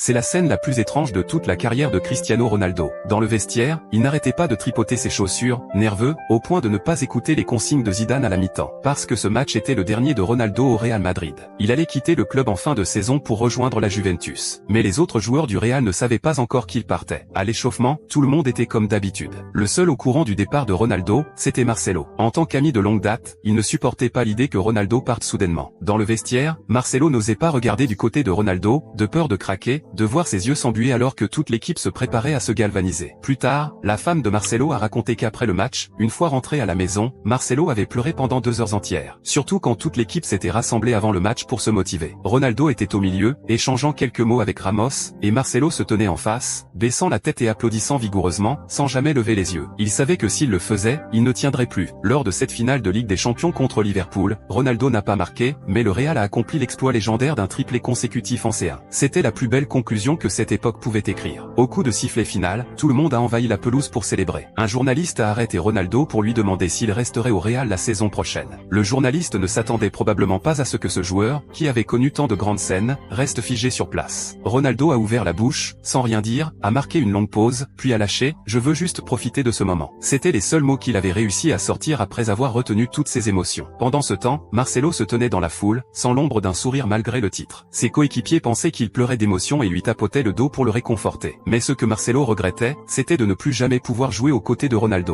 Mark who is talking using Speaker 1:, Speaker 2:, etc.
Speaker 1: C'est la scène la plus étrange de toute la carrière de Cristiano Ronaldo. Dans le vestiaire, il n'arrêtait pas de tripoter ses chaussures, nerveux, au point de ne pas écouter les consignes de Zidane à la mi-temps. Parce que ce match était le dernier de Ronaldo au Real Madrid. Il allait quitter le club en fin de saison pour rejoindre la Juventus. Mais les autres joueurs du Real ne savaient pas encore qu'il partait. À l'échauffement, tout le monde était comme d'habitude. Le seul au courant du départ de Ronaldo, c'était Marcelo. En tant qu'ami de longue date, il ne supportait pas l'idée que Ronaldo parte soudainement. Dans le vestiaire, Marcelo n'osait pas regarder du côté de Ronaldo, de peur de craquer, de voir ses yeux s'embuer alors que toute l'équipe se préparait à se galvaniser. Plus tard, la femme de Marcelo a raconté qu'après le match, une fois rentré à la maison, Marcelo avait pleuré pendant 2 heures entières. Surtout quand toute l'équipe s'était rassemblée avant le match pour se motiver. Ronaldo était au milieu, échangeant quelques mots avec Ramos, et Marcelo se tenait en face, baissant la tête et applaudissant vigoureusement, sans jamais lever les yeux. Il savait que s'il le faisait, il ne tiendrait plus. Lors de cette finale de Ligue des Champions contre Liverpool, Ronaldo n'a pas marqué, mais le Real a accompli l'exploit légendaire d'un triplé consécutif en C1. C'était la plus belle conclusion que cette époque pouvait écrire. Au coup de sifflet final, tout le monde a envahi la pelouse pour célébrer. Un journaliste a arrêté Ronaldo pour lui demander s'il resterait au Real la saison prochaine. Le journaliste ne s'attendait probablement pas à ce que ce joueur, qui avait connu tant de grandes scènes, reste figé sur place. Ronaldo a ouvert la bouche, sans rien dire, a marqué une longue pause, puis a lâché « Je veux juste profiter de ce moment ». C'était les seuls mots qu'il avait réussi à sortir après avoir retenu toutes ses émotions. Pendant ce temps, Marcelo se tenait dans la foule, sans l'ombre d'un sourire malgré le titre. Ses coéquipiers pensaient qu'il pleurait d'émotion et lui tapotaient le dos pour le réconforter. Mais ce que Marcelo regrettait, c'était de ne plus jamais pouvoir jouer aux côtés de Ronaldo.